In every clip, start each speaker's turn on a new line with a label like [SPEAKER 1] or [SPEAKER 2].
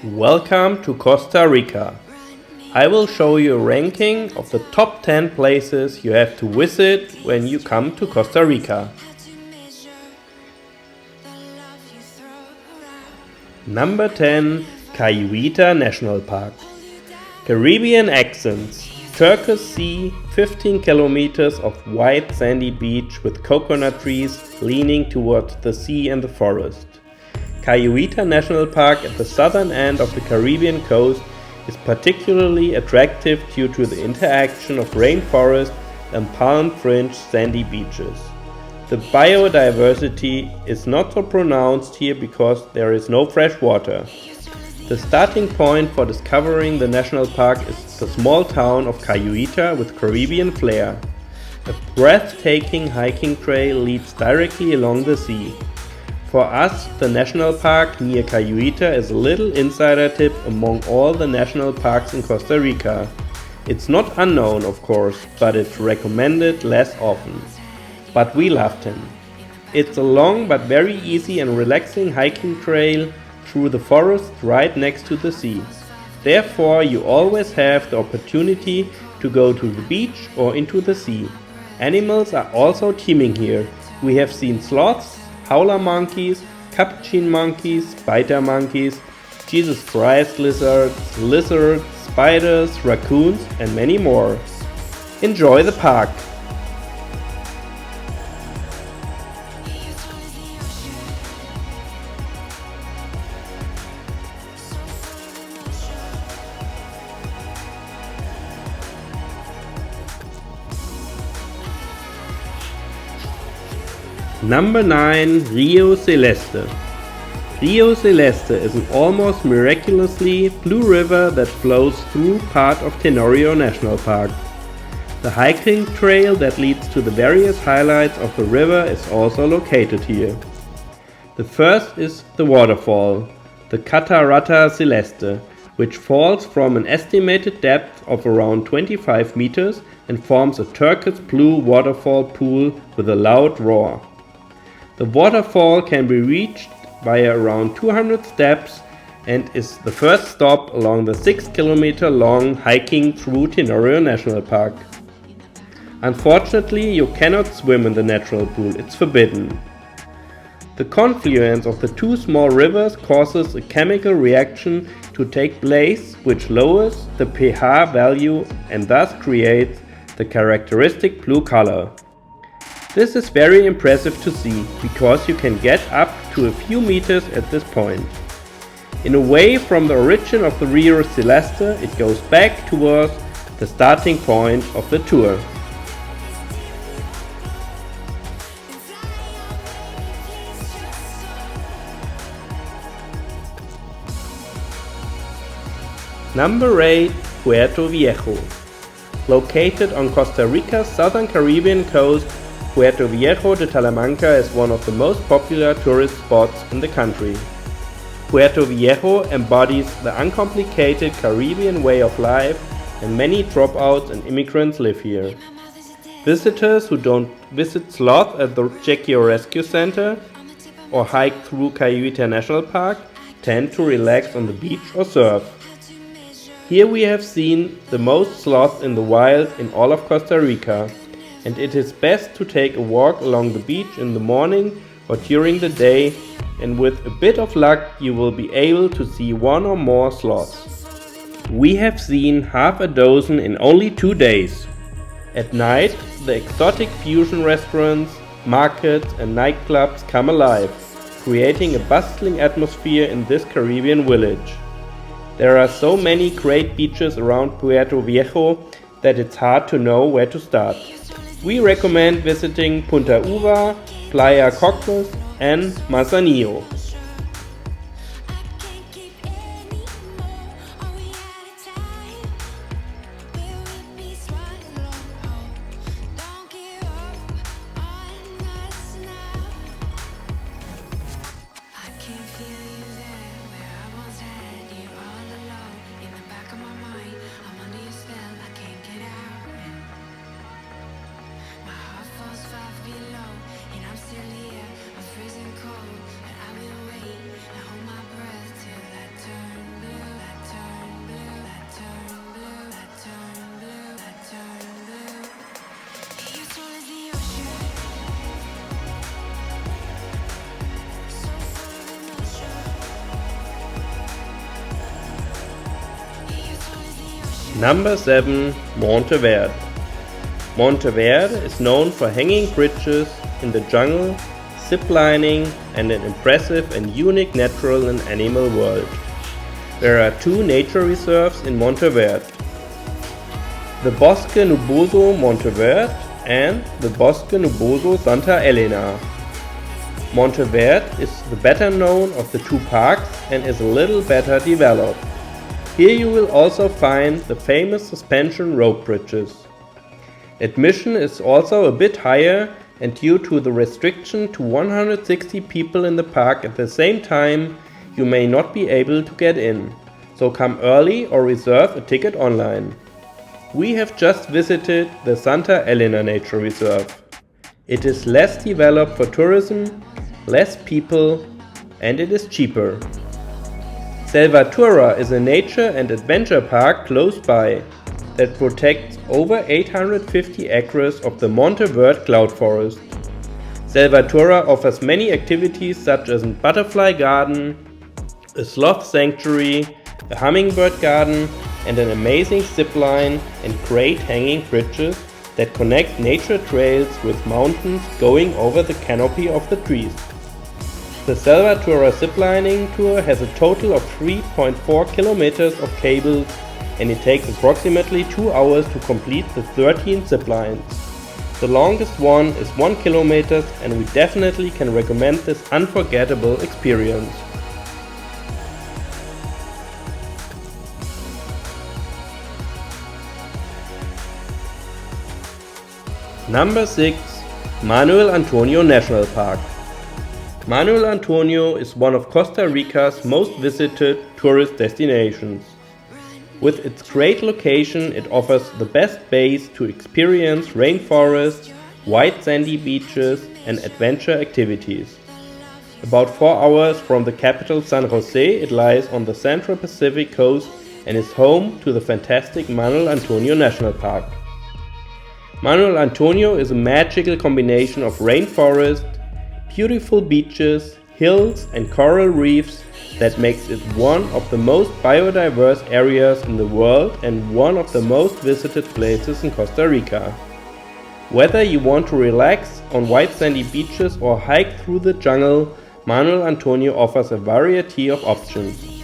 [SPEAKER 1] Welcome to Costa Rica. I will show you a ranking of the top 10 places you have to visit when you come to Costa Rica. Number 10. Cahuita National Park. Caribbean accents, turquoise sea, 15 kilometers of white sandy beach with coconut trees leaning towards the sea and the forest. Cahuita National Park at the southern end of the Caribbean coast is particularly attractive due to the interaction of rainforest and palm-fringed sandy beaches. The biodiversity is not so pronounced here because there is no fresh water. The starting point for discovering the national park is the small town of Cahuita with Caribbean flair. A breathtaking hiking trail leads directly along the sea. For us, the national park near Cahuita is a little insider tip among all the national parks in Costa Rica. It's not unknown, of course, but it's recommended less often. But we loved him. It's a long but very easy and relaxing hiking trail through the forest right next to the sea. Therefore, you always have the opportunity to go to the beach or into the sea. Animals are also teeming here. We have seen sloths, howler monkeys, capuchin monkeys, spider monkeys, Jesus Christ lizards, spiders, raccoons, and many more. Enjoy the park! Number 9. Rio Celeste. Rio Celeste is an almost miraculously blue river that flows through part of Tenorio National Park. The hiking trail that leads to the various highlights of the river is also located here. The first is the waterfall, the Catarata Celeste, which falls from an estimated depth of around 25 meters and forms a turquoise blue waterfall pool with a loud roar. The waterfall can be reached via around 200 steps and is the first stop along the 6 kilometer long hiking through Tenorio National Park. Unfortunately, you cannot swim in the natural pool, it's forbidden. The confluence of the two small rivers causes a chemical reaction to take place which lowers the pH value and thus creates the characteristic blue color. This is very impressive to see, because you can get up to a few meters at this point. In a way, from the origin of the Rio Celeste, it goes back towards the starting point of the tour. Number 8. Puerto Viejo. Located on Costa Rica's southern Caribbean coast, Puerto Viejo de Talamanca is one of the most popular tourist spots in the country. Puerto Viejo embodies the uncomplicated Caribbean way of life, and many dropouts and immigrants live here. Visitors who don't visit sloth at the Chequio Rescue Center or hike through Cahuita National Park tend to relax on the beach or surf. Here we have seen the most sloths in the wild in all of Costa Rica, and it is best to take a walk along the beach in the morning or during the day, and with a bit of luck you will be able to see one or more sloths. We have seen half a dozen in only 2 days. At night, the exotic fusion restaurants, markets and nightclubs come alive, creating a bustling atmosphere in this Caribbean village. There are so many great beaches around Puerto Viejo that it's hard to know where to start. We recommend visiting Punta Uva, Playa Cocos and Manzanillo.
[SPEAKER 2] Falls 5 below, and I'm still here. I'm freezing cold, but I will
[SPEAKER 1] Number 7. Monteverde. Monteverde is known for hanging bridges in the jungle, ziplining, and an impressive and unique natural and animal world. There are 2 nature reserves in Monteverde: the Bosque Nuboso Monteverde and the Bosque Nuboso Santa Elena. Monteverde is the better known of the 2 parks and is a little better developed. Here you will also find the famous suspension rope bridges. Admission is also a bit higher, and due to the restriction to 160 people in the park at the same time, you may not be able to get in. So come early or reserve a ticket online. We have just visited the Santa Elena Nature Reserve. It is less developed for tourism, less people, and it is cheaper. Salvatura is a nature and adventure park close by that protects over 850 acres of the Monteverde cloud forest. Salvatura offers many activities such as a butterfly garden, a sloth sanctuary, a hummingbird garden, and an amazing zipline and great hanging bridges that connect nature trails with mountains going over the canopy of the trees. The Salvatura ziplining tour has a total of 3.4 kilometers of cables, and it takes approximately 2 hours to complete the 13 ziplines. The longest one is 1 kilometer, and we definitely can recommend this unforgettable experience. Number 6. Manuel Antonio National Park. Manuel Antonio is one of Costa Rica's most visited tourist destinations. With its great location, it offers the best base to experience rainforests, white sandy beaches, and adventure activities. About 4 hours from the capital San Jose, it lies on the Central Pacific coast and is home to the fantastic Manuel Antonio National Park. Manuel Antonio is a magical combination of rainforest, beautiful beaches, hills, and coral reefs that makes it one of the most biodiverse areas in the world and one of the most visited places in Costa Rica. Whether you want to relax on white sandy beaches or hike through the jungle, Manuel Antonio offers a variety of options.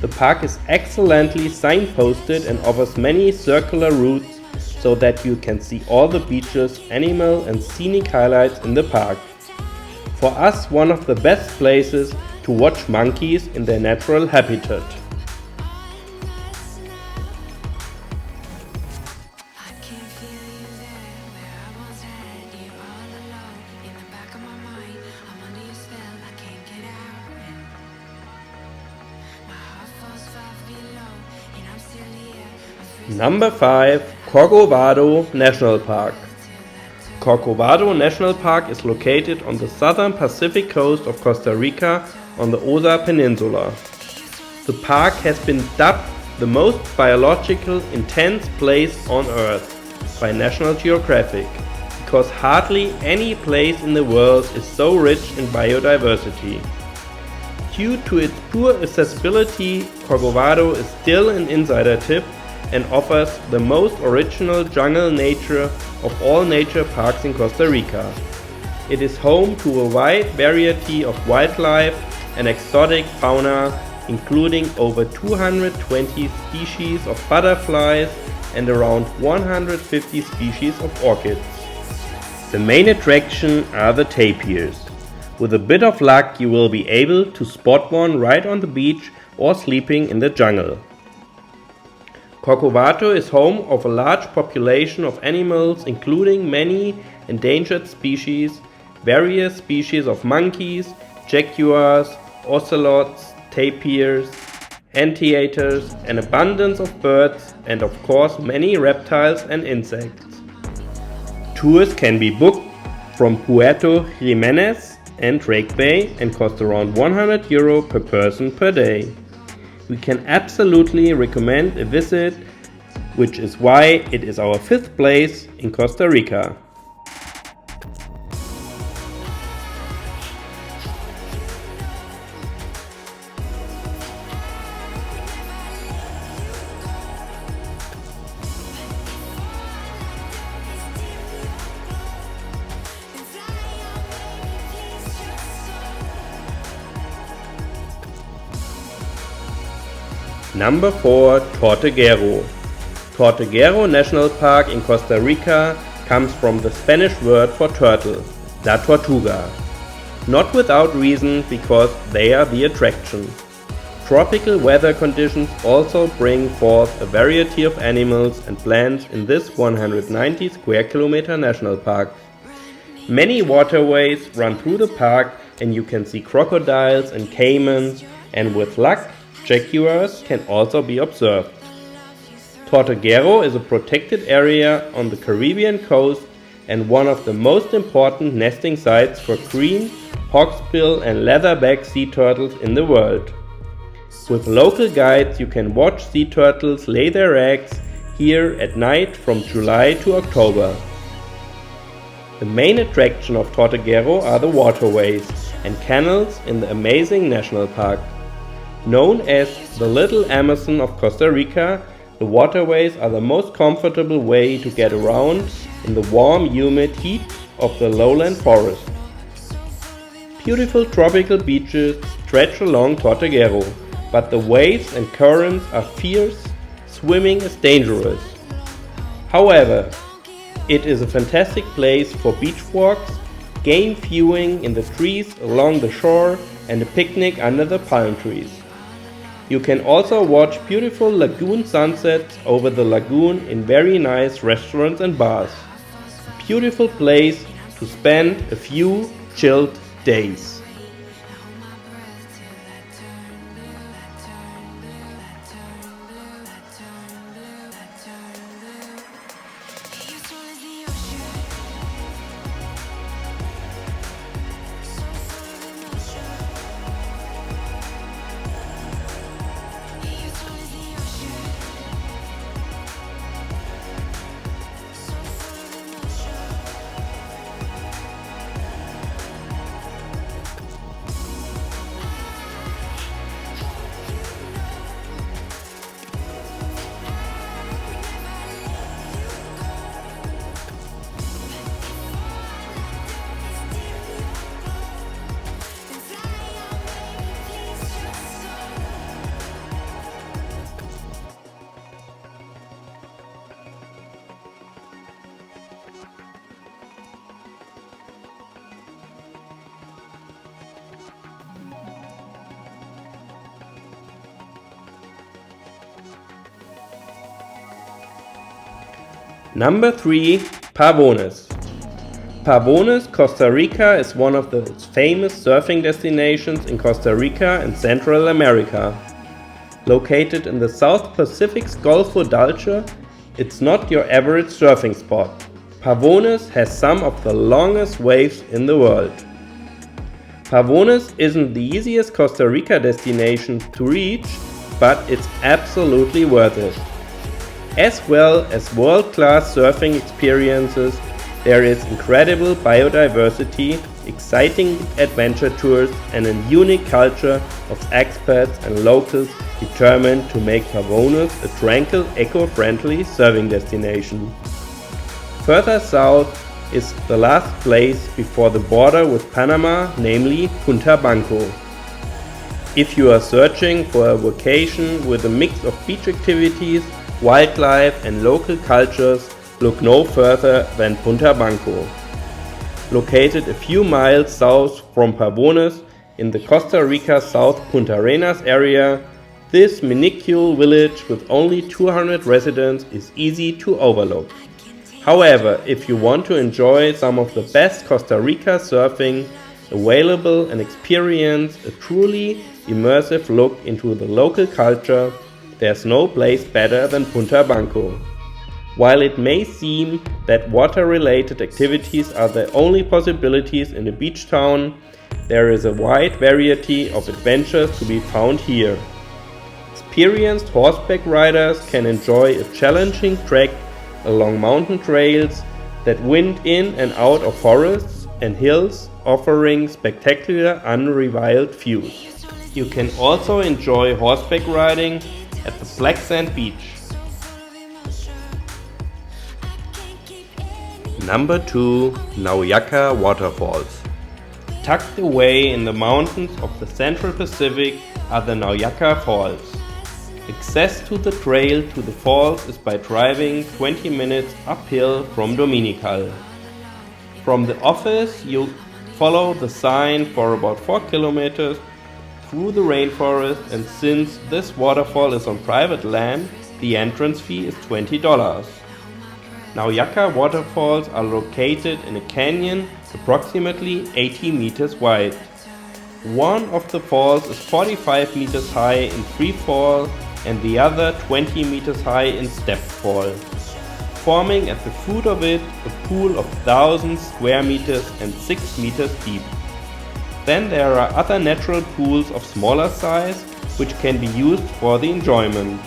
[SPEAKER 1] The park is excellently signposted and offers many circular routes so that you can see all the beaches, animal and scenic highlights in the park. For us, one of the best places to watch monkeys in their natural habitat. Number 5. Corcovado National Park. Corcovado National Park is located on the southern Pacific coast of Costa Rica on the Ooyy Peninsula. The park has been dubbed the most biological intense place on Earth by National Geographic, because hardly any place in the world is so rich in biodiversity. Due to its poor accessibility, Corcovado is still an insider tip and offers the most original jungle nature of all nature parks in Costa Rica. It is home to a wide variety of wildlife and exotic fauna, including over 220 species of butterflies and around 150 species of orchids. The main attraction are the tapirs. With a bit of luck, you will be able to spot one right on the beach or sleeping in the jungle. Corcovado is home of a large population of animals, including many endangered species, various species of monkeys, jaguars, ocelots, tapirs, anteaters, an abundance of birds, and of course many reptiles and insects. Tours can be booked from Puerto Jimenez and Drake Bay and cost around €100 per person per day. We can absolutely recommend a visit, which is why it is our 5th place in Costa Rica. Number 4. Tortuguero. Tortuguero National Park in Costa Rica comes from the Spanish word for turtle, la tortuga. Not without reason, because they are the attraction. Tropical weather conditions also bring forth a variety of animals and plants in this 190 square kilometer national park. Many waterways run through the park and you can see crocodiles and caimans, and with luck, jaguars can also be observed. Tortuguero is a protected area on the Caribbean coast and one of the most important nesting sites for green, hawksbill and leatherback sea turtles in the world. With local guides you can watch sea turtles lay their eggs here at night from July to October. The main attraction of Tortuguero are the waterways and canals in the amazing national park. Known as the Little Amazon of Costa Rica, the waterways are the most comfortable way to get around in the warm, humid heat of the lowland forest. Beautiful tropical beaches stretch along Tortuguero, but the waves and currents are fierce, swimming is dangerous. However, it is a fantastic place for beach walks, game viewing in the trees along the shore and a picnic under the palm trees. You can also watch beautiful lagoon sunsets over the lagoon in very nice restaurants and bars. A beautiful place to spend a few chilled days. Number 3. Pavones. Pavones, Costa Rica is one of the famous surfing destinations in Costa Rica and Central America. Located in the South Pacific's Golfo Dulce, it's not your average surfing spot. Pavones has some of the longest waves in the world. Pavones isn't the easiest Costa Rica destination to reach, but it's absolutely worth it. As well as world-class surfing experiences, there is incredible biodiversity, exciting adventure tours, and a unique culture of expats and locals determined to make Pavones a tranquil, eco-friendly surfing destination. Further south is the last place before the border with Panama, namely Punta Banco. If you are searching for a vacation with a mix of beach activities, wildlife and local cultures, look no further than Punta Banco. Located a few miles south from Pavones in the Costa Rica South Punta Arenas area, this minuscule village with only 200 residents is easy to overlook. However, if you want to enjoy some of the best Costa Rica surfing available and experience a truly immersive look into the local culture, there's no place better than Punta Banco. While it may seem that water-related activities are the only possibilities in a beach town, there is a wide variety of adventures to be found here. Experienced horseback riders can enjoy a challenging trek along mountain trails that wind in and out of forests and hills, offering spectacular unrivaled views. You can also enjoy horseback riding at the Black Sand Beach. Number 2. Nauyaca Waterfalls. Tucked away in the mountains of the Central Pacific are the Nauyaca Falls. Access to the trail to the falls is by driving 20 minutes uphill from Dominical. From the office you follow the sign for about 4 kilometers through the rainforest, and since this waterfall is on private land, the entrance fee is $20. Nauyaca waterfalls are located in a canyon approximately 80 meters wide. One of the falls is 45 meters high in free fall and the other 20 meters high in step fall, forming at the foot of it a pool of 1,000 square meters and 6 meters deep. Then there are other natural pools of smaller size which can be used for the enjoyment.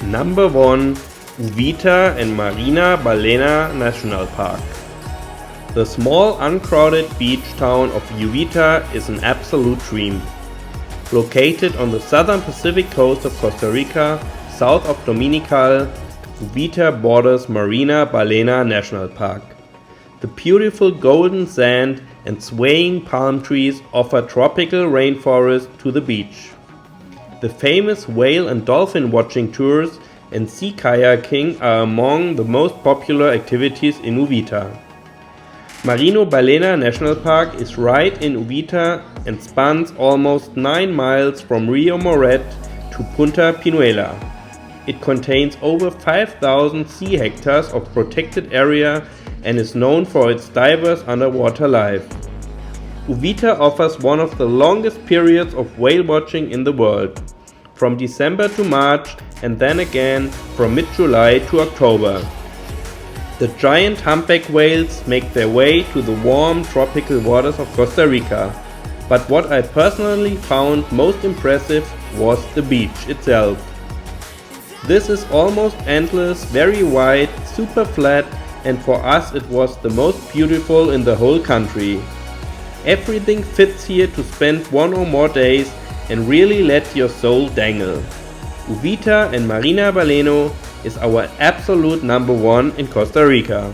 [SPEAKER 1] Number 1. Ooyy and Marina Ballena National Park. The small uncrowded beach town of Ooyy is an absolute dream. Located on the southern Pacific coast of Costa Rica, south of Dominical, Ooyy borders Marina Ballena National Park. The beautiful golden sand and swaying palm trees offer tropical rainforest to the beach. The famous whale and dolphin watching tours and sea kayaking are among the most popular activities in Ooyy. Marina Ballena National Park is right in Ooyy and spans almost 9 miles from Rio Celeste to Punta Pinuela. It contains over 5,000 sea hectares of protected area and is known for its diverse underwater life. Ooyy offers one of the longest periods of whale watching in the world, from December to March and then again from mid-July to October. The giant humpback whales make their way to the warm tropical waters of Costa Rica, but what I personally found most impressive was the beach itself. This is almost endless, very wide, super flat, and for us it was the most beautiful in the whole country. Everything fits here to spend 1 or more days and really let your soul dangle. Ooyy and Marina Ballena is our absolute number 1 in Costa Rica.